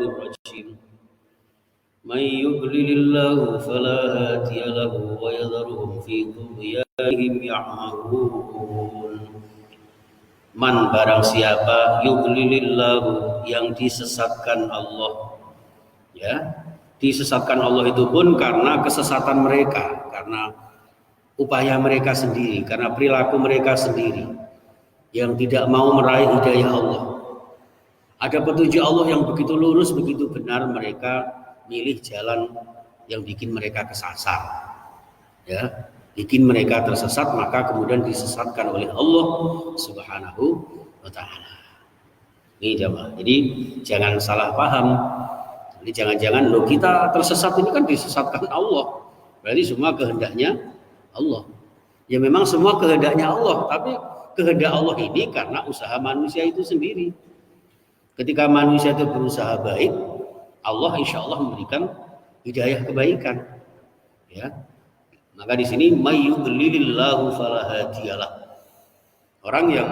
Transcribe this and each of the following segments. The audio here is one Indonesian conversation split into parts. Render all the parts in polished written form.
syaitanir rajim. May yudlilillahu fala hadiya lahu wa yadharuhum fi tughyanihim ya'mahun. Man barang siapa yudlilillahu yang disesatkan Allah, ya, disesatkan Allah itu pun karena kesesatan mereka, karena upaya mereka sendiri, karena perilaku mereka sendiri yang tidak mau meraih hidayah Allah. Ada petunjuk Allah yang begitu lurus, begitu benar, mereka milih jalan yang bikin mereka kesasar, ya, bikin mereka tersesat, maka kemudian disesatkan oleh Allah Subhanahu wa Ta'ala. Ini jamaah. Jadi jangan salah paham. Jadi jangan-jangan loh kita tersesat ini kan disesatkan Allah. Berarti semua kehendaknya Allah. Ya memang semua kehendaknya Allah, tapi kehendak Allah ini karena usaha manusia itu sendiri. Ketika manusia itu berusaha baik, Allah insya Allah memberikan hidayah kebaikan. Ya. Maka di sini mayyudlilillahu fala hadiyalah. Orang yang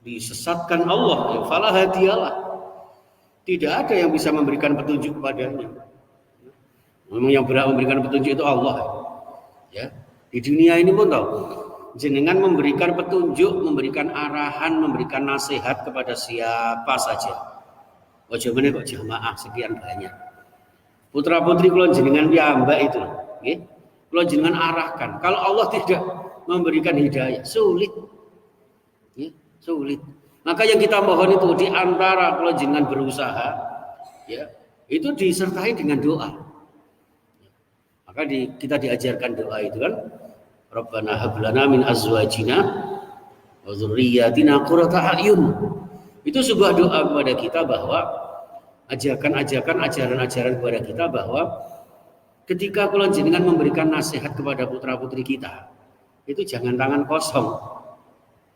disesatkan Allah, ya fala hadiyalah. Tidak ada yang bisa memberikan petunjuk kepadanya. Memang yang berhak memberikan petunjuk itu Allah. Ya. Di dunia ini pun tahu, jenengan memberikan petunjuk, memberikan arahan, memberikan nasihat kepada siapa saja. Ojo meneh kok jamaah sekian banyak. Putra putri kula jenengan piyambak itu, nggih. Kula jenengan arahkan. Kalau Allah tidak memberikan hidayah, sulit. Ya, sulit. Maka yang kita mohon itu di antara kula jenengan berusaha, ya, itu disertai dengan doa. Maka kita diajarkan doa itu kan, Rabbana hab lana min azwajina wa dzurriyyatina qurrata a'yun. Itu sebuah doa kepada kita bahwa ajakan-ajakan, ajaran-ajaran kepada kita bahwa ketika kula jenengan memberikan nasihat kepada putra-putri kita, itu jangan tangan kosong.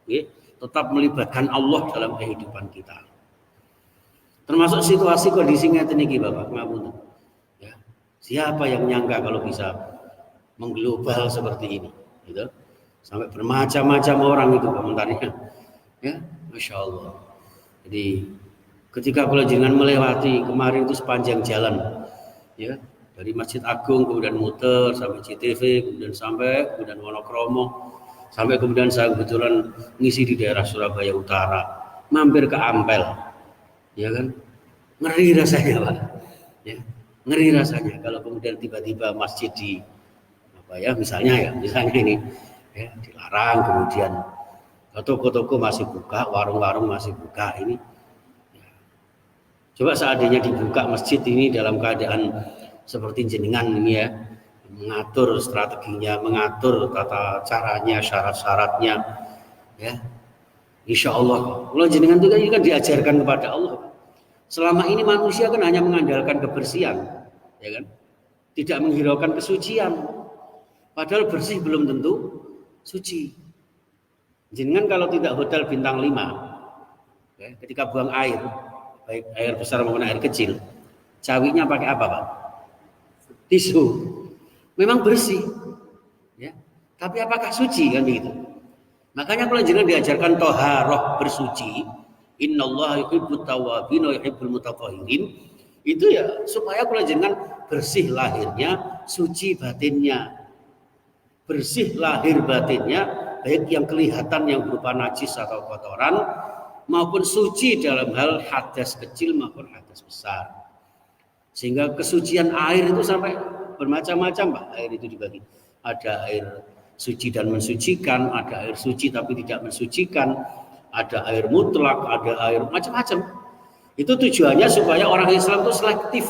Oke? Tetap melibatkan Allah dalam kehidupan kita. Termasuk situasi kondisi ngeten iki Bapak, ngapunten. Ya. Siapa yang nyangka kalau bisa mengglobal seperti ini, gitu. Sampai bermacam-macam orang itu komentarnya. Ya, Masya Allah. Jadi ketika kula jenengan melewati kemarin itu sepanjang jalan, ya, dari Masjid Agung kemudian muter sampai CTV, kemudian Wonokromo, sampai kemudian saya kebetulan ngisi di daerah Surabaya Utara, mampir ke Ampel, ya kan, ngeri rasanya Pak, ya, ngeri rasanya kalau kemudian tiba-tiba masjid di apa ya, misalnya ini, ya, dilarang, kemudian toko-toko masih buka, warung-warung masih buka ini. Coba seandainya dibuka masjid ini dalam keadaan seperti jenengan ini ya, mengatur strateginya, mengatur tata caranya, syarat-syaratnya, ya, insya Allah. Kalau jenengan itu kan diajarkan kepada Allah. Selama ini manusia kan hanya mengandalkan kebersihan, ya kan, tidak menghiraukan kesucian. Padahal bersih belum tentu suci. Jenengan kalau tidak hotel bintang 5, ya, ketika buang air, baik air besar maupun air kecil, cawiknya pakai apa Pak? Tisu. Memang bersih, ya. Tapi apakah suci kan begitu? Makanya kalau jenengan diajarkan thaharah, bersuci, innallaha yuhibbut tawwabin wa yuhibbul mutatahhirin, itu ya supaya kalau jenengan bersih lahirnya, suci batinnya. Bersih lahir batinnya, baik yang kelihatan yang berupa najis atau kotoran, maupun suci dalam hal hadas kecil maupun hadas besar. Sehingga kesucian air itu sampai bermacam-macam Pak. Air itu dibagi. Ada air suci dan mensucikan, ada air suci tapi tidak mensucikan, ada air mutlak, ada air macam-macam. Itu tujuannya supaya orang Islam itu selektif.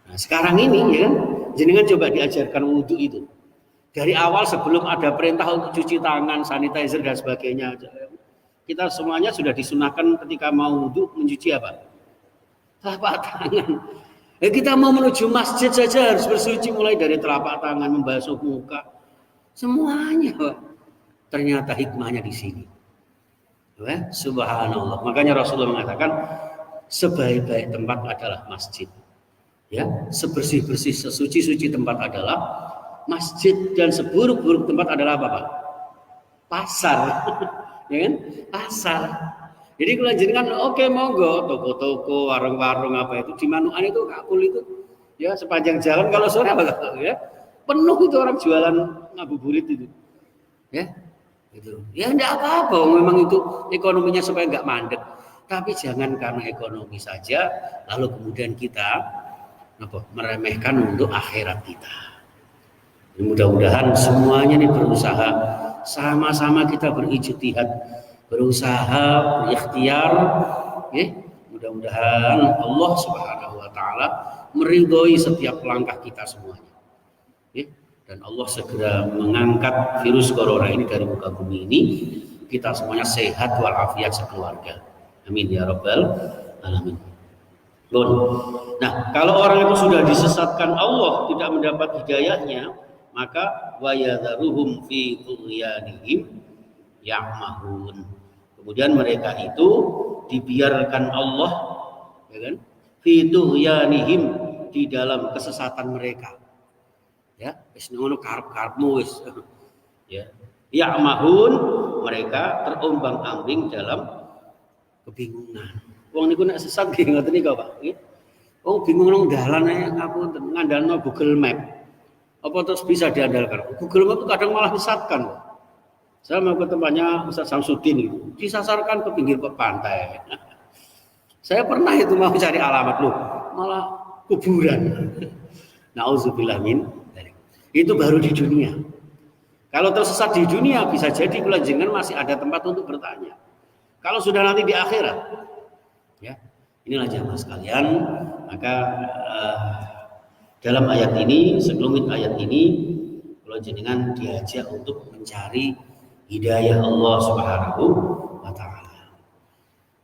Nah, sekarang ini ya, jenengan coba diajarkan wudhu itu. Dari awal sebelum ada perintah untuk cuci tangan, sanitizer dan sebagainya, kita semuanya sudah disunahkan ketika mau wudhu mencuci apa? Telapak tangan. Kita mau menuju masjid saja harus bersuci mulai dari telapak tangan, membasuh muka, semuanya. Ternyata hikmahnya di sini. Ya, subhanallah. Makanya Rasulullah mengatakan sebaik-baik tempat adalah masjid. Ya, sebersih-bersih, sesuci-suci tempat adalah masjid, dan seburuk-buruk tempat adalah apa Pak? Pasar. Ya kan? Pasar. Jadi kalau jenengan oke monggo toko-toko, warung-warung apa itu di Manukan itu Kapul itu ya sepanjang jalan kalau sore apa ya penuh itu orang jualan ngabuburit itu ya itu ya enggak apa-apa memang itu ekonominya supaya enggak mandek tapi jangan karena ekonomi saja lalu kemudian kita meremehkan untuk akhirat kita. Mudah-mudahan semuanya ini berusaha sama-sama kita berijtihad, berusaha, berikhtiar, ya. Mudah-mudahan Allah Subhanahu wa taala meridhoi setiap langkah kita semuanya. Ya. Dan Allah segera mengangkat virus corona ini dari muka bumi ini, kita semuanya sehat walafiat sekeluarga. Amin ya rabbal alamin. Nah, kalau orang itu sudah disesatkan Allah tidak mendapat hidayahnya, maka wayadharuhum fi tughyanihim ya'mahun. Kemudian mereka itu dibiarkan Allah ya kan? Fi tughyanihim di dalam kesesatan mereka. Ya, wis ngono karep-karepmu wis. Ya. Ya'mahun mereka terombang-ambing dalam kebingungan. Wong niku nek sesat nggih ngoten niku Pak. Nggih. Wong bingung nang dalan ae ngapunten ngandalno Google Map. Apa terus bisa diandalkan? Google Map itu kadang malah disesatkan. Saya mau ke tempatnya Ustaz Samsudin itu, disasarkan ke pinggir pantai. Saya pernah itu mau cari alamat loh, malah kuburan. Nauzubillah min dzalik. Itu baru di dunia. Kalau tersesat di dunia bisa jadi kulanjengan masih ada tempat untuk bertanya. Kalau sudah nanti di akhirat, ya inilah jamaah sekalian, maka dalam ayat ini, sekelumit ayat ini, kalau jenengan diajak untuk mencari hidayah Allah Subhanahu wa taala.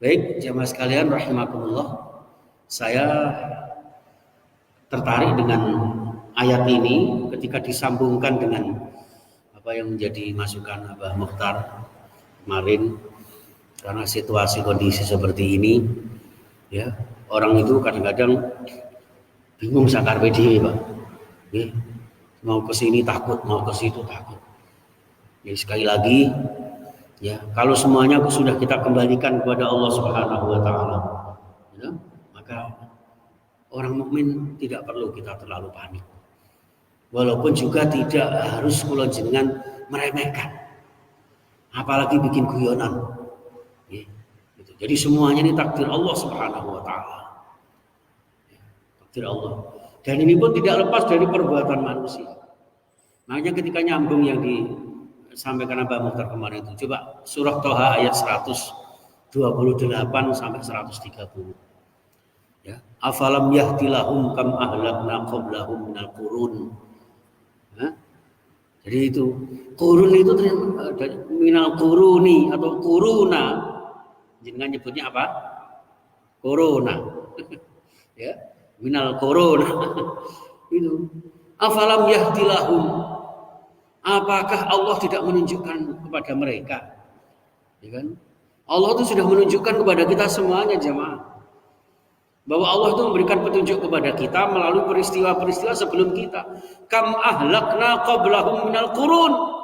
Baik, jamaah sekalian rahimakumullah. Saya tertarik dengan ayat ini ketika disambungkan dengan apa yang menjadi masukan Abah Mukhtar kemarin karena situasi kondisi seperti ini ya, orang itu kadang-kadang bingung sakar dhewe, Pak. Nggih. Mau ke sini takut, mau ke situ takut. Ya, sekali lagi ya, kalau semuanya sudah kita kembalikan kepada Allah Subhanahu wa taala, ya, maka orang mukmin tidak perlu kita terlalu panik. Walaupun juga tidak harus kula jenengan meremehkan. Apalagi bikin guyonan. Ya, gitu. Jadi semuanya ini takdir Allah Subhanahu wa taala. Allah. Dan ini pun tidak lepas dari perbuatan manusia. Makanya ketika nyambung yang disampaikan Abah Mukhtar kemarin itu, coba surah Toha ayat 128 sampai 130. Ya, afalam yahdilahum kam ahlakna qablahum minal qurun. Ya. Jadi itu qurun itu minal quruni atau quruna. Jenengan nyebutnya apa? Corona. Ya. Minal corona itu afalam yahdilahum, apakah Allah tidak menunjukkan kepada mereka ya kan? Allah itu sudah menunjukkan kepada kita semuanya jemaah bahwa Allah itu memberikan petunjuk kepada kita melalui peristiwa-peristiwa sebelum kita. Kam ahlakna qablahum minal qurun,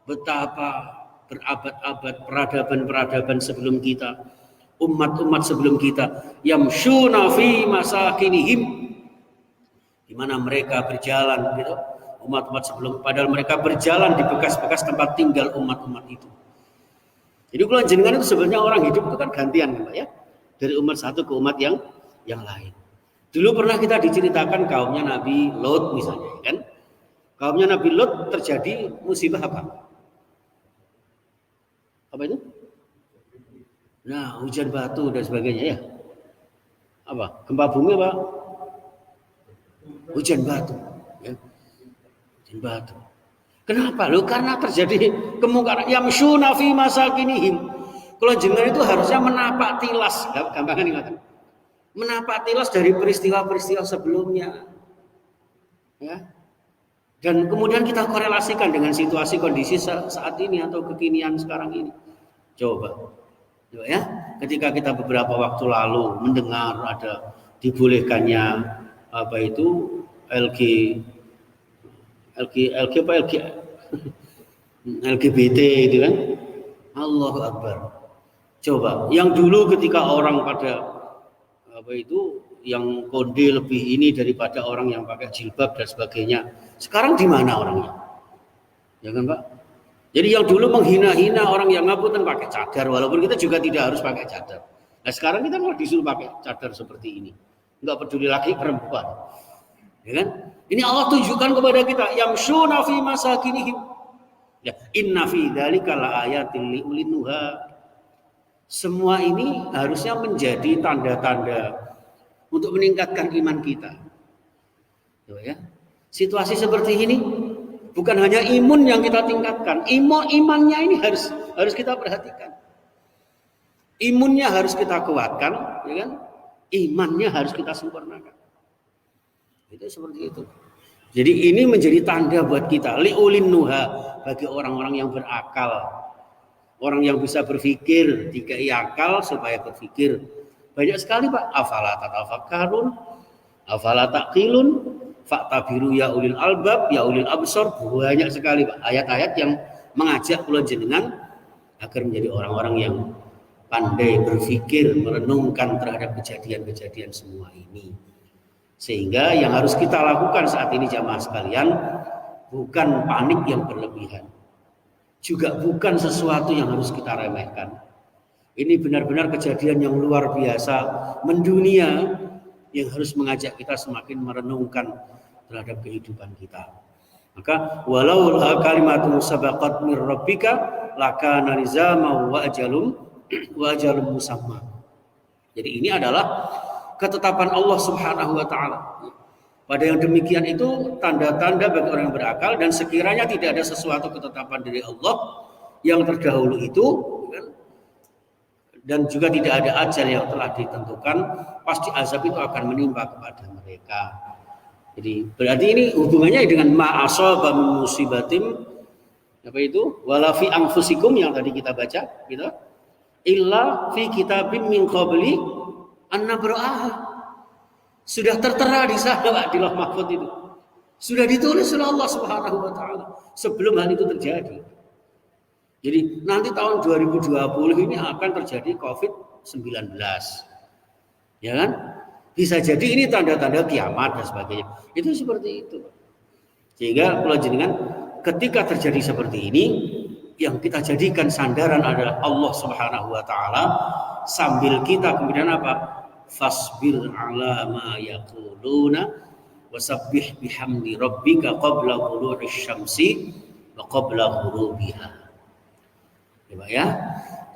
betapa berabad-abad peradaban-peradaban sebelum kita, umat-umat sebelum kita, yamshuna fi masakinihim, di mana mereka berjalan gitu, umat-umat sebelum, padahal mereka berjalan di bekas-bekas tempat tinggal umat-umat itu. Jadi kalau jenengan itu sebenarnya orang hidup itu kan gantian Pak ya, dari umat satu ke umat yang lain. Dulu pernah kita diceritakan kaumnya Nabi Lot misalnya kan, kaumnya Nabi Lot terjadi musibah apa itu? Nah, hujan batu dan sebagainya ya. Apa? Gempa bumi apa? Hujan batu. Ya. Hujan batu. Kenapa? Loh, karena terjadi kemungkaran yamshuna fi masakinihim. Kalau jenengan itu harusnya menapak tilas, gampangan ingat. Menapak tilas dari peristiwa-peristiwa sebelumnya. Ya. Dan kemudian kita korelasikan dengan situasi kondisi saat ini atau kekinian sekarang ini. Coba. Ya, ketika kita beberapa waktu lalu mendengar ada dibolehkannya apa itu LGBT itu kan, Allahu Akbar. Coba, yang dulu ketika orang pada apa itu yang konde lebih ini daripada orang yang pakai jilbab dan sebagainya. Sekarang di mana orangnya? Ya kan Pak? Jadi yang dulu menghina-hina orang yang ngapunten pakai cadar, walaupun kita juga tidak harus pakai cadar. Nah sekarang kita mau disuruh pakai cadar seperti ini. Enggak peduli lagi perempuan. Ya kan? Ini Allah tunjukkan kepada kita yang yamshuna fi masakinihim. Ya, inna fi dzalika laayatin liulil nuha. Semua ini harusnya menjadi tanda-tanda untuk meningkatkan iman kita. Ya. Situasi seperti ini bukan hanya imun yang kita tingkatkan, imannya ini harus kita perhatikan. Imunnya harus kita kuatkan, ya kan? Imannya harus kita sempurnakan. Itu seperti itu. Jadi ini menjadi tanda buat kita, liulin nuha, bagi orang-orang yang berakal. Orang yang bisa berpikir, dikai akal supaya berpikir. Banyak sekali Pak. Afala tatafakkarun, afala taqilun, fa'tabiru ya ulil albab, ya ulil absar. Banyak sekali Pak ayat-ayat yang mengajak kula jenengan agar menjadi orang-orang yang pandai berpikir, merenungkan terhadap kejadian-kejadian semua ini. Sehingga yang harus kita lakukan saat ini jamaah sekalian bukan panik yang berlebihan. Juga bukan sesuatu yang harus kita remehkan. Ini benar-benar kejadian yang luar biasa mendunia yang harus mengajak kita semakin merenungkan terhadap kehidupan kita. Maka walau kalimatun sabaqat mir rabbika lakana lizama wa ajalum musamma. Jadi ini adalah ketetapan Allah Subhanahu wa taala. Pada yang demikian itu tanda-tanda bagi orang yang berakal, dan sekiranya tidak ada sesuatu ketetapan dari Allah yang terdahulu itu, dan juga tidak ada ajal yang telah ditentukan, pasti azab itu akan menimpa kepada mereka. Jadi berarti ini hubungannya dengan ma'asaba min musibatim, apa itu? Wala fi anfusikum yang tadi kita baca, gitu. Illa fi kitabim min qabli an nabra'aha. Sudah tertera di sana Pak, di Lauh Mahfuz itu. Sudah ditulis oleh Allah Subhanahu wa taala sebelum hal itu terjadi. Jadi nanti tahun 2020 ini akan terjadi Covid-19. Ya kan? Bisa jadi ini tanda-tanda kiamat dan sebagainya. Itu seperti itu. Sehingga kalau jenengan ketika terjadi seperti ini, yang kita jadikan sandaran adalah Allah Subhanahu wa taala, sambil kita kemudian apa? Fasbir ala ma yaquluna wasabbih bihamdi rabbika qabla tulu'isy syamsi wa qabla ghurubiha. Ya.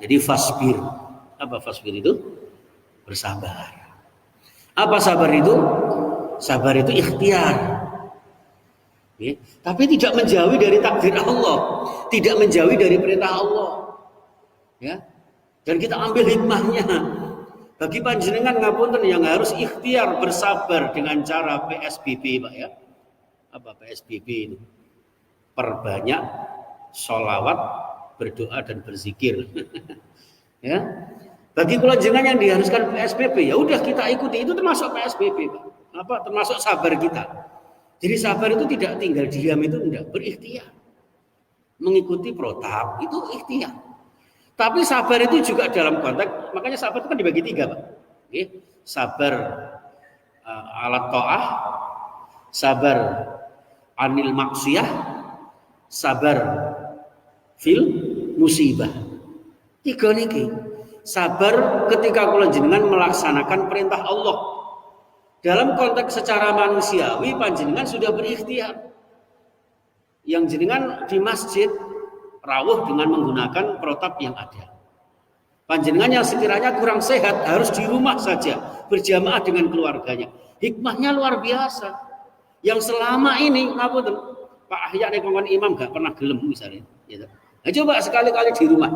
Jadi fasbir. Apa fasbir itu? Bersabar. Apa sabar itu? Sabar itu ikhtiar. Ya. Tapi tidak menjauhi dari takdir Allah, tidak menjauhi dari perintah Allah. Ya. Dan kita ambil hikmahnya. Bagi panjenengan ngapunten yang harus ikhtiar bersabar dengan cara PSBB Pak ya. Apa PSBB itu? Perbanyak sholawat, berdoa dan berzikir. Ya. Bagi panjenengan yang diharuskan PSBB, ya udah kita ikuti, itu termasuk PSBB Pak. Apa? Termasuk sabar kita. Jadi sabar itu tidak tinggal diam, itu enggak, berikhtiar. Mengikuti protap itu ikhtiar. Tapi sabar itu juga dalam konteks, makanya sabar itu kan dibagi 3 Pak. Sabar alat ta'ah, sabar anil maksiyah, sabar fil musibah. 3 niki. Sabar ketika kula jenengan melaksanakan perintah Allah. Dalam konteks secara manusiawi panjenengan sudah berikhtiar. Yang jenengan di masjid rawuh dengan menggunakan protap yang ada. Panjenengan yang sekiranya kurang sehat harus di rumah saja berjamaah dengan keluarganya. Hikmahnya luar biasa. Yang selama ini ngapunten Pak Ahya nek ngomong imam gak pernah gelem misalnya, gitu. Nah, coba sekali-kali di rumah.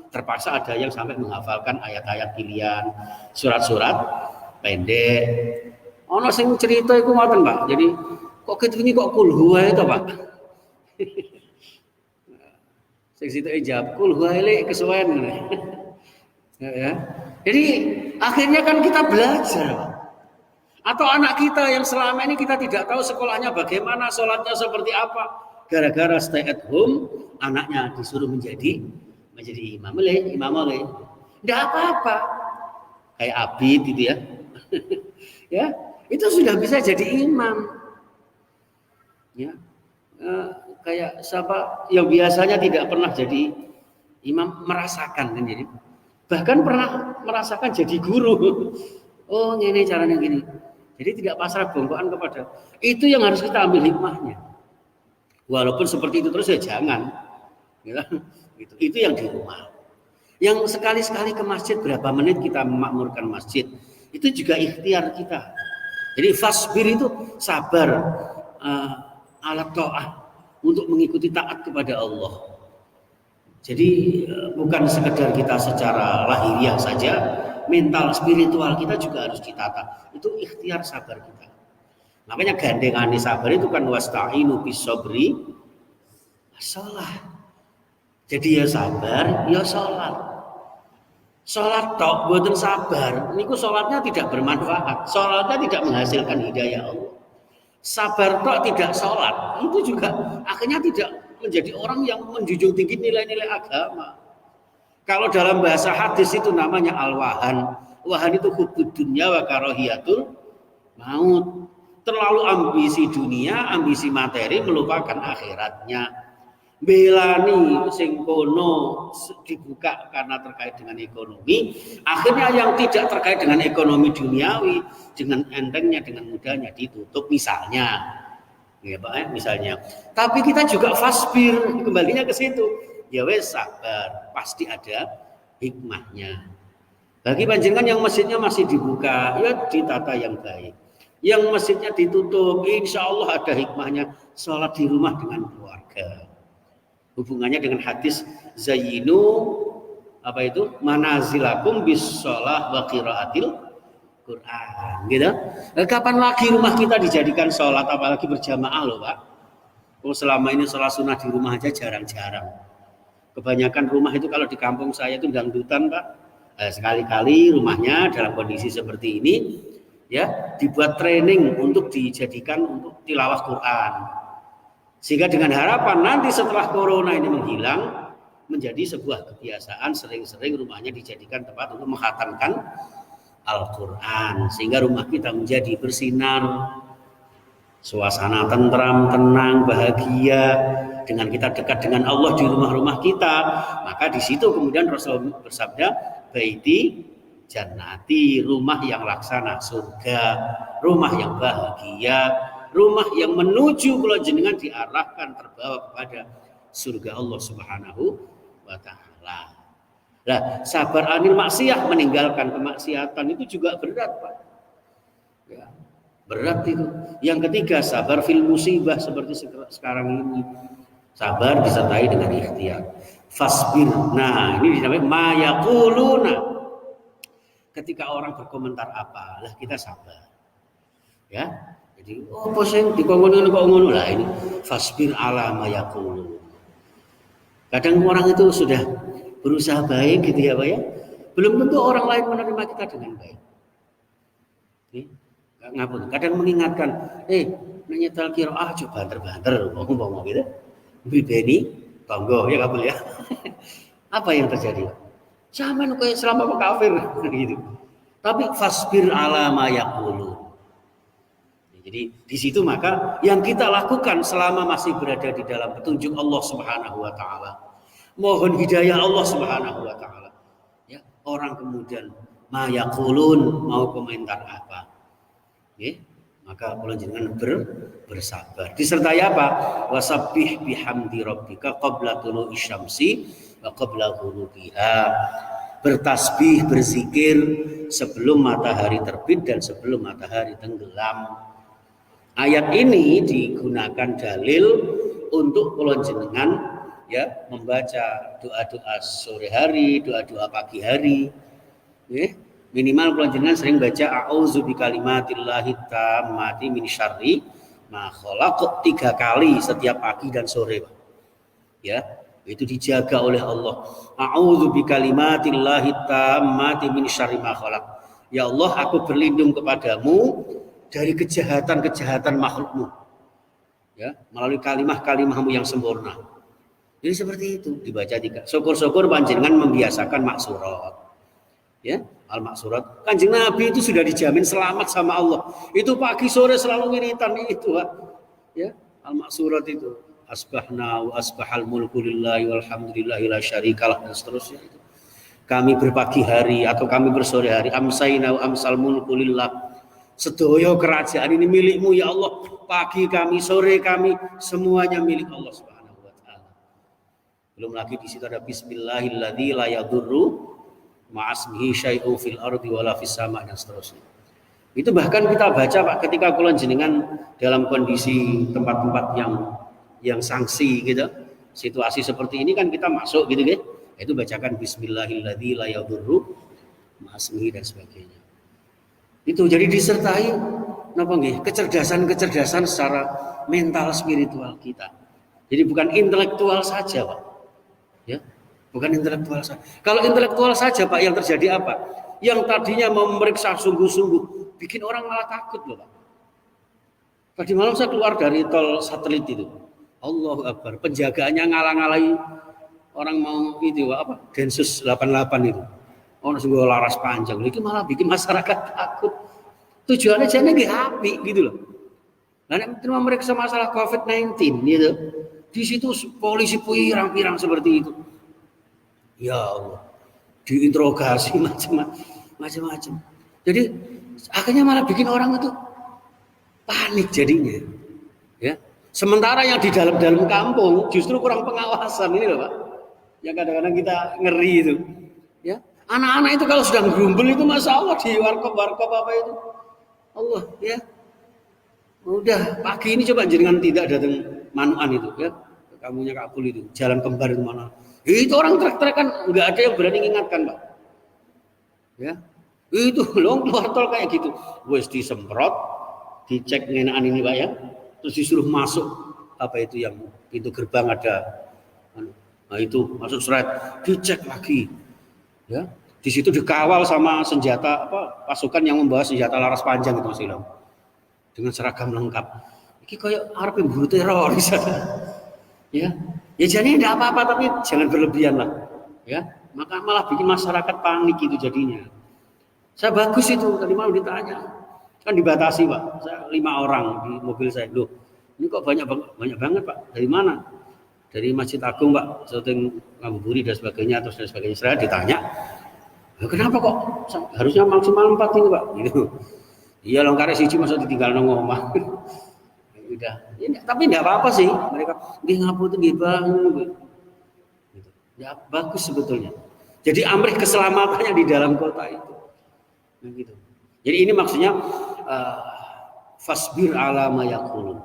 Terpaksa ada yang sampai menghafalkan ayat-ayat pilihan, surat-surat pendek. Ono sing cerita iku ngoten, Pak. Jadi kok ketuni kok kulhu wae to, Pak. Sing situ ijab kul huwaile kesuwen ya. Jadi akhirnya kan kita belajar. Atau anak kita yang selama ini kita tidak tahu sekolahnya bagaimana, sholatnya seperti apa, gara-gara stay at home anaknya disuruh menjadi imam oleh. Tidak apa-apa. Kayak Abid gitu ya. Ya, itu sudah bisa jadi imam. Ya. Kayak siapa yang biasanya tidak pernah jadi imam merasakan kan jadi. Bahkan pernah merasakan jadi guru. Oh, ini caranya gini. Jadi tidak pasrah bongkoan kepada. Itu yang harus kita ambil hikmahnya. Walaupun seperti itu terus ya jangan. Ya, gitu. Itu yang di rumah. Yang sekali-sekali ke masjid berapa menit kita memakmurkan masjid, itu juga ikhtiar kita. Jadi fasbir itu sabar, alat ta'ah untuk mengikuti taat kepada Allah. Jadi bukan sekedar kita secara lahiriah saja, mental spiritual kita juga harus ditata. Itu ikhtiar sabar kita. Makanya gandengane sabar itu kan wasta'inu bis sabri sholat. Jadi ya sabar, ya sholat. Sholat tok boten sabar, niku sholatnya tidak bermanfaat. Sholatnya tidak menghasilkan hidayah Allah. Sabar tok tidak sholat, itu juga akhirnya tidak menjadi orang yang menjunjung tinggi nilai-nilai agama. Kalau dalam bahasa hadis itu namanya al-wahan. Wahan itu hubbud dunya wa karahiyatul maut. Terlalu ambisi dunia, ambisi materi melupakan akhiratnya. Belani sing kono dibuka karena terkait dengan ekonomi, akhirnya yang tidak terkait dengan ekonomi duniawi dengan entengnya, dengan mudahnya ditutup misalnya, ya Pak, misalnya. Tapi kita juga fasbir, kembalinya ke situ. Ya wes sabar, pasti ada hikmahnya. Bagi panjenengan yang masjidnya masih dibuka, ya ditata yang baik. Yang masjidnya ditutup, insya Allah ada hikmahnya. Sholat di rumah dengan keluarga. Hubungannya dengan hadis zayyinu apa itu manazilakum bis shalah wa qiraatil Quran gitu. Kapan lagi rumah kita dijadikan sholat apalagi berjamaah loh Pak. Oh selama ini sholat sunnah di rumah aja jarang-jarang. Kebanyakan rumah itu kalau di kampung saya itu dangdutan Pak. Sekali-kali rumahnya dalam kondisi seperti ini ya dibuat training untuk dijadikan untuk tilawah Quran. Sehingga dengan harapan nanti setelah corona ini menghilang menjadi sebuah kebiasaan sering-sering rumahnya dijadikan tempat untuk menghatamkan Al-Quran. Sehingga rumah kita menjadi bersinar, suasana tentram, tenang, bahagia. Dengan kita dekat dengan Allah di rumah-rumah kita, maka di situ kemudian Rasul bersabda, baiti jannati, rumah yang laksana surga, rumah yang bahagia, rumah yang menuju kalau jenengan diarahkan terbawa kepada surga Allah Subhanahu wa taala. Nah, sabar anil maksiyah, meninggalkan kemaksiatan itu juga berat, Pak. Ya, berat itu. Yang ketiga, sabar fil musibah seperti sekarang ini. Sabar disertai dengan ikhtiar. Fasbir. Nah, ini dinamai mayaquluna. Ketika orang berkomentar apa, lah kita sabar. Ya. Jadi, oh poseng dikongkon kok ngono lah ini. Fasbir ala mayaqulun. Kadang orang itu sudah berusaha baik gitu ya Pak ya. Belum tentu orang lain menerima kita dengan baik. Ngapun. Kadang mengingatkan, nyetel qiraah coba banter-banter ngomong gitu. Bibeni tonggo ya kabul ya. Apa yang terjadi? Sama kayak selama kafir gitu. Tapi fasbir ala ma yaqulun. Jadi di situ maka yang kita lakukan selama masih berada di dalam petunjuk Allah Subhanahu wa taala. Mohon hidayah Allah Subhanahu wa taala. Ya, orang kemudian ma yaqulun mau komentar apa? Ya, maka kalau jenengan bersabar. Disertai apa? Wasabbih bihamdi rabbika qabla tulu'i syamsi wa qabla ghurubiha. Bertasbih, berzikir sebelum matahari terbit dan sebelum matahari tenggelam. Ayat ini digunakan dalil untuk kula jenengan ya membaca doa-doa sore hari, doa-doa pagi hari. Ya. Minimal kula jenengan sering baca a'udzu bikalimatillahi tammati min syarri ma khalaq 3 kali setiap pagi dan sore. Ya, itu dijaga oleh Allah. A'udzu bikalimatillahi tammati min syarri ma khalaq. Ya Allah, aku berlindung kepadamu dari kejahatan-kejahatan makhlukmu. Ya, melalui kalimah-kalimahmu yang sempurna. Jadi seperti itu dibaca 3. Syukur-syukur panjenengan membiasakan maksurat. Ya, Al-Maksurat. Kanjeng Nabi itu sudah dijamin selamat sama Allah. Itu pagi sore selalu wiritan itu, Pak. Ya, Al-Maksurat itu. Asbahna wa asbahal mulku lillahi walhamdulillahi la syarikalah dan seterusnya itu. Kami berpagi hari atau kami bersore hari, amsayna wa amsal mulku lillah. Sedoyo kerajaan ini milikmu ya Allah. Pagi kami, sore kami, semuanya milik Allah Subhanahu wa taala. Belum lagi di situ ada bismillahilladzi la yadurru ma'asmihi syai'un fil ardi wala fis sama' dan seterusnya. Itu bahkan kita baca Pak ketika kula jenengan dalam kondisi tempat-tempat yang sanksi gitu. Situasi seperti ini kan kita masuk gitu kan. Itu bacakan bismillahilladzi la yadurru ma'asmihi dan sebagainya. Itu jadi disertai napa nggih kecerdasan-kecerdasan secara mental spiritual kita. Jadi bukan intelektual saja, Pak. Ya. Bukan intelektual saja. Kalau intelektual saja Pak, yang terjadi apa? Yang tadinya mau memeriksa sungguh-sungguh, bikin orang malah takut loh Pak. Tadi malam saya keluar dari tol satelit itu. Allahu Akbar. Penjagaannya ngalang-ngalai orang mau itu apa? Densus 88 itu. Orang sungguh laras panjang. Itu malah bikin masyarakat takut. Tujuannya jane nggih apik gitu loh. Lah nek memeriksa masalah COVID-19 gitu. Di situ polisi pirang-pirang seperti itu. Ya Allah, diinterogasi macam-macam. Jadi akhirnya malah bikin orang itu panik jadinya. Ya. Sementara yang di dalam kampung justru kurang pengawasan ini loh Pak. Yang kadang-kadang kita ngeri itu. Ya. Anak-anak itu kalau sudah gerumbul itu Masya Allah di warkop apa itu. Allah ya. Udah pagi ini coba jenengan tidak datang manuan itu ya. Kamunya Kak Pul itu, jalan kembar itu mana? Itu orang trek-trekan nggak ada yang berani mengingatkan Pak. Ya, itu loh keluar tol kayak gitu. Wes disemprot, dicek ngenaan ini Pak ya, terus disuruh masuk apa itu yang pintu gerbang ada, nah itu masuk seret, dicek lagi, ya. Di situ dikawal sama senjata apa pasukan yang membawa senjata laras panjang itu Mas Ilham, dengan seragam lengkap. Ini kayak arep buru teroris. Ya. Ya jadi tidak apa-apa tapi jangan berlebihan lah, ya. Maka malah bikin masyarakat panik itu jadinya. Saya bagus itu tadi malam ditanya, kan dibatasi Pak. Saya 5 orang di mobil saya. Loh, ini kok banyak banget Pak. Dari mana? Dari Masjid Agung Pak, syuting Ngabuburit dan sebagainya terus dan sebagainya. Saya ditanya, kenapa kok harusnya maksimal 4 ini Pak? Gitu. Iya longkare siji masa ditinggal nang omah. Udah. Ya, tapi enggak apa-apa sih. Mereka nggih ngapunten nggih Bang. Gitu. Ya bagus sebetulnya. Jadi amrih keselamatannya di dalam kota itu. Nah, gitu. Jadi ini maksudnya fasbir ala ma yaqulun.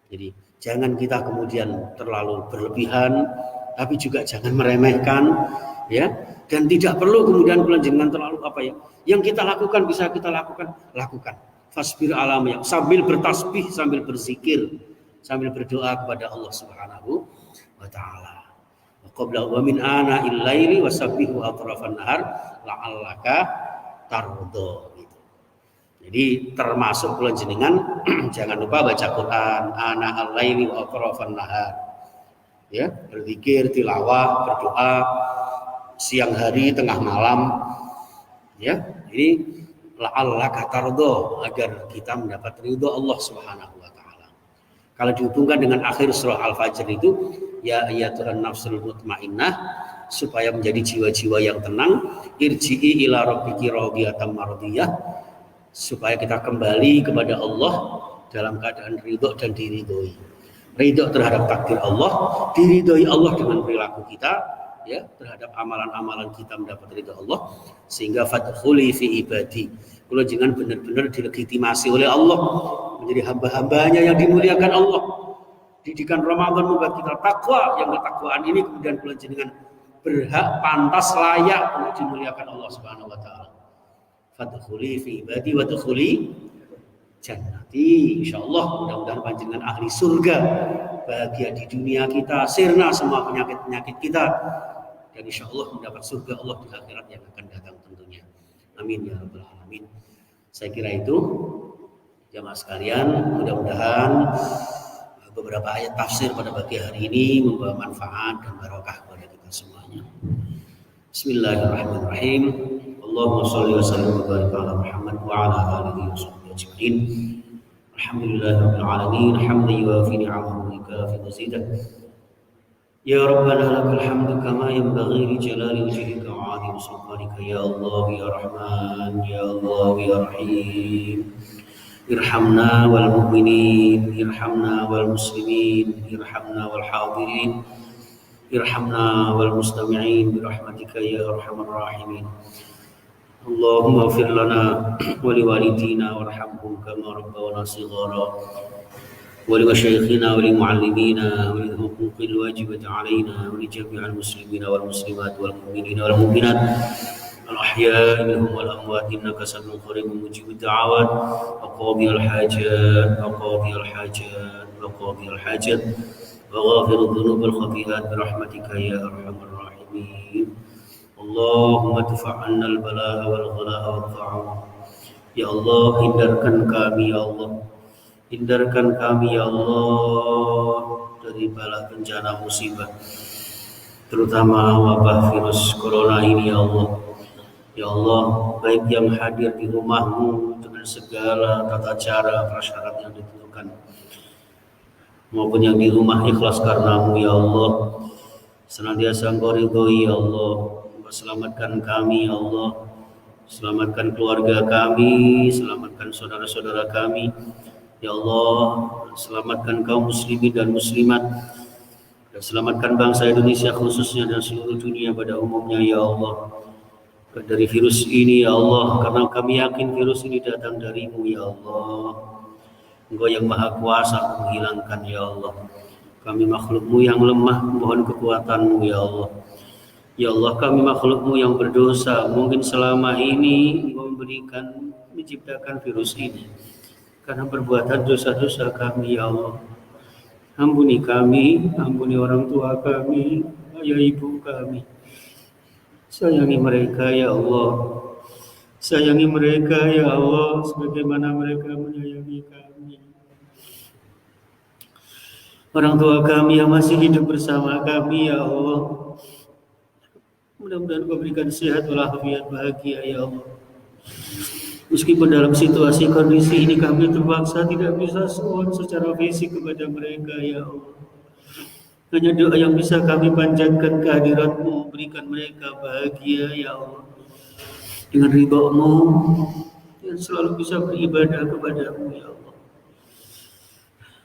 Jadi jangan kita kemudian terlalu berlebihan tapi juga jangan meremehkan ya dan tidak perlu kemudian jangan terlalu apa ya. Yang kita lakukan bisa kita lakukan. Fasbir alam ya sambil bertasbih sambil berzikir sambil berdoa kepada Allah Subhanahu wa taala. Wa qabla wa min ana il-laili wasabbihu atrafan nahar la'allaka tardo gitu. Jadi termasuk kula jenengan jangan lupa baca Quran ana al-laili wa atrafan nahar. Ya, berzikir, tilawah, berdoa siang hari, tengah malam. Ya, ini la'allaka tardo agar kita mendapat ridho Allah Subhanahu wa taala. Kalau dihubungkan dengan akhir surah Al-Fajr itu ya ayyatuhan nafsul mutmainnah supaya menjadi jiwa-jiwa yang tenang irji'i ila rabbiki radiyatan mardiyah supaya kita kembali kepada Allah dalam keadaan ridho dan diridhoi. Ridho terhadap takdir Allah, diridhoi Allah dengan perilaku kita ya terhadap amalan-amalan kita mendapat ridha Allah sehingga fadkhuli fi ibadi. Kalau jangan benar-benar dilegitimasi oleh Allah menjadi hamba-hambanya yang dimuliakan Allah. Didikan Ramadan membuat kita takwa, yang ketakwaan ini kemudian kalau jangan berhak pantas layak untuk dimuliakan Allah Subhanahu wa taala. Fadkhuli fi ibadi wa dkhuli jannati. Insyaallah mudah-mudahan panjenengan ahli surga, bahagia di dunia kita, sirna semua penyakit-penyakit kita. Dan insya Allah mendapat surga Allah di akhirat yang akan datang tentunya. Amin ya rabbal alamin. Saya kira itu jamaah sekalian, mudah-mudahan beberapa ayat tafsir pada pagi hari ini membawa manfaat dan barokah kepada kita semuanya. Bismillahirrahmanirrahim. Allahumma shalli wa sallim wa barik ala Muhammad wa ala alihi wa sahbihi ajma'in. Alhamdulillahirabbil alamin, hamdan yuwafi ni'amahu wa yukafi mazidah. Ya Rabbana lakal hamdu kama yanbaghi li jalali wajhika wa 'azimi sultanika. Ya Allah ya Rahman, ya Allah ya Rahim. Irhamna wal mu'minin, irhamna wal muslimin, irhamna wal hadirin, irhamna wal mustami'in birahmatika ya arhamar rahimin. Allahumma ighfir lana wa liwalidina warhamhum kama rabbawna shighara wa limashayikhina wa limuallimina wa lihuquqil wajibati alaina wa li jami'il muslimina wal muslimat wal mu'minina wal mu'minat al ahya'i minhum wal amwat innaka sami'un qaribun mujibud da'awat wa qadiyal hajat wa qadiyal hajat wa qadiyal hajat wa ghafirudz dzunub wal khati'at birahmatika ya arhamar rahimin. Allahumma dafa'anna al-bala'a wal ghala'a wal ta'awun. Ya Allah, hindarkan kami ya Allah. Hindarkan kami ya Allah dari bala bencana musibah, terutama wabah virus corona ini ya Allah. Ya Allah, baik yang hadir di rumahmu dengan segala tata cara prasyarat yang ditentukan, maupun yang di rumah ikhlas karenamu ya Allah. Senantiasa Engkau ridhoi ya Allah. Selamatkan kami ya Allah, selamatkan keluarga kami, selamatkan saudara-saudara kami ya Allah, selamatkan kaum muslimin dan muslimat, dan selamatkan bangsa Indonesia khususnya dan seluruh dunia pada umumnya ya Allah dari virus ini ya Allah, karena kami yakin virus ini datang darimu ya Allah. Engkau yang maha kuasa menghilangkan ya Allah. Kami makhlukmu yang lemah mohon kekuatanmu ya Allah. Ya Allah, kami makhlukmu yang berdosa, mungkin selama ini Engkau menciptakan virus ini karena perbuatan dosa-dosa kami ya Allah. Ampuni kami, ampuni orang tua kami, ayah ibu kami. Sayangi mereka ya Allah. Sayangi mereka ya Allah sebagaimana mereka menyayangi kami. Orang tua kami yang masih hidup bersama kami ya Allah, mudah-mudahan Kau berikan sehat walafiat bahagia ya Allah. Meskipun dalam situasi kondisi ini kami terpaksa tidak bisa sowan secara fisik kepada mereka ya Allah. Hanya doa yang bisa kami panjatkan kehadirat-Mu, berikan mereka bahagia ya Allah. Dengan ridha-Mu yang selalu bisa beribadah kepada-Mu ya Allah.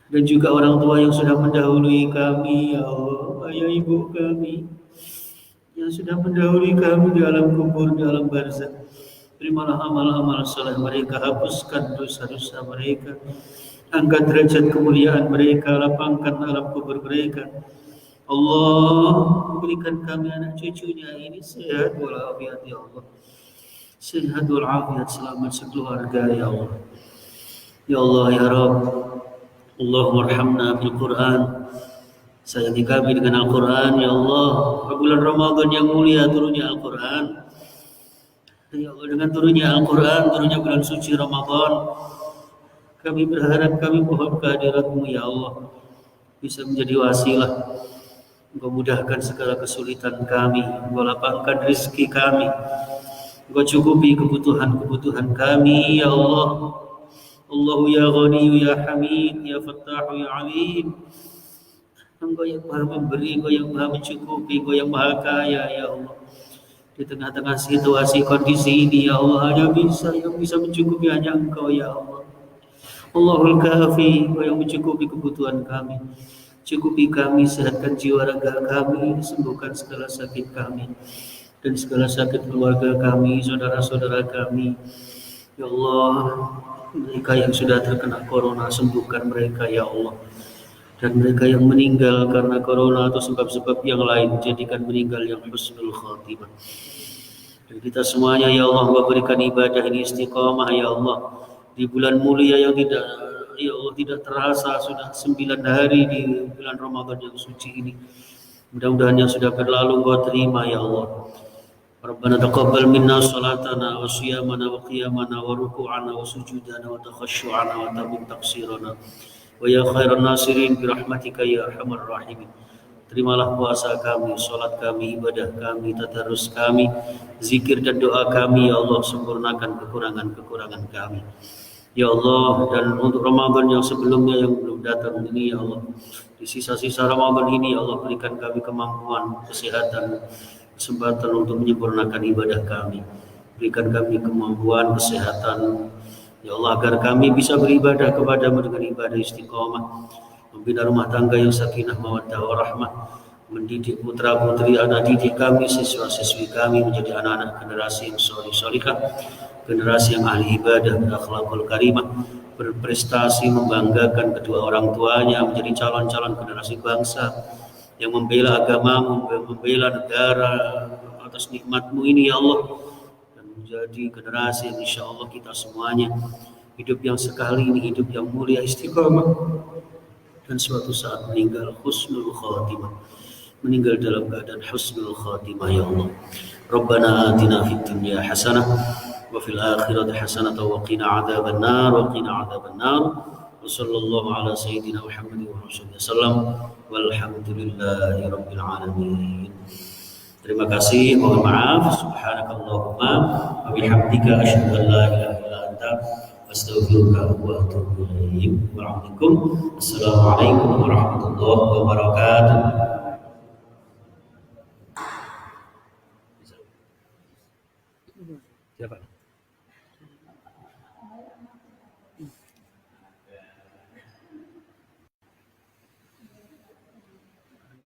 Dan juga orang tua yang sudah mendahului kami ya Allah, ayah ibu kami yang sudah mendahului kami di alam kubur, di alam barzakh. Terimalah amal-amal saleh mereka, hapuskan dosa-dosa mereka, angkat derajat kemuliaan mereka, lapangkan alam kubur mereka. Allah, berikan kami anak cucunya ini sehat walafiat ya Allah. Sehat walafiat, selamat sekeluarga ya Allah. Ya Allah ya Rabb, Allahumma arhamna bil Qur'an. Sayangi kami dengan Al-Quran ya Allah. Bulan Ramadan yang mulia turunnya Al-Quran ya Allah, dengan turunnya Al-Quran, turunnya bulan suci Ramadan, kami berharap, kami mohon kehadirat-Mu ya Allah bisa menjadi wasilah. Engkau mudahkan segala kesulitan kami, Engkau lapangkan rezeki kami, Engkau cukupi kebutuhan-kebutuhan kami ya Allah. Allahu ya Ghani ya Hamid ya Fattahu ya Alim. Engkau yang maha memberi, Engkau yang maha mencukupi, Engkau yang maha kaya ya Allah. Di tengah-tengah situasi kondisi ini ya Allah, yang bisa mencukupi hanya Engkau ya Allah. Allahul Kafi, Engkau yang mencukupi kebutuhan kami. Cukupi kami, sehatkan jiwa raga kami, sembuhkan segala sakit kami dan segala sakit keluarga kami, saudara-saudara kami. Ya Allah, mereka yang sudah terkena corona, sembuhkan mereka ya Allah. Dan mereka yang meninggal karena corona atau sebab-sebab yang lain, jadikan meninggal yang husnul khatimah. Dan kita semuanya ya Allah, berikan ibadah ini istiqamah ya Allah di bulan mulia yang tidak ya Allah tidak terasa, sudah 9 hari di bulan Ramadan yang suci ini. Mudah-mudahan yang sudah berlalu Engkau terima ya Allah. Rabbana taqabbal minna salatana wa siyamana wa qiyamana wa ruku'ana wa sujudana wa takhasyu'ana wa tabim taqsirana wa ya khairan nasirin birahmatika ya arhamar rahimin. Terimalah puasa kami, sholat kami, ibadah kami, tadarus kami, zikir dan doa kami, ya Allah, sempurnakan kekurangan-kekurangan kami. Ya Allah, dan untuk Ramadan yang sebelumnya yang belum datang ini, ya Allah, di sisa-sisa Ramadan ini, ya Allah, berikan kami kemampuan, kesehatan, kesempatan untuk menyempurnakan ibadah kami. Berikan kami kemampuan, kesehatan, ya Allah, agar kami bisa beribadah kepadamu dengan ibadah istiqomah, membina rumah tangga yang sakinah mawaddah warahmah, mendidik putra putri anak didik kami, siswa siswi kami menjadi anak-anak generasi yang soleh solihah, generasi yang ahli ibadah dan akhlakul karimah, berprestasi membanggakan kedua orang tuanya, menjadi calon-calon generasi bangsa yang membela agamamu, membela negara atas nikmatmu ini, ya Allah, dan menjadi generasi yang insya Allah kita semuanya hidup yang sekali ini, hidup yang mulia istiqomah, dan suatu saat meninggal husnul khatimah, meninggal dalam keadaan husnul khatimah, ya Allah. Rabbana atina fid dunya hasanah wa fil akhirati hasanah wa qina adzaban nar wa qina adzaban nar. Wa sallallahu ala sayyidina Muhammadin wa alihi wasallam walhamdulillahi rabbil alamin. Terima kasih, mohon maaf. Subhanakallahumma wa bihamdika asyhadu an la ilaha illa anta astaghfiruka wa atubu ilaik. Assalamualaikum warahmatullahi wabarakatuh. Siapa?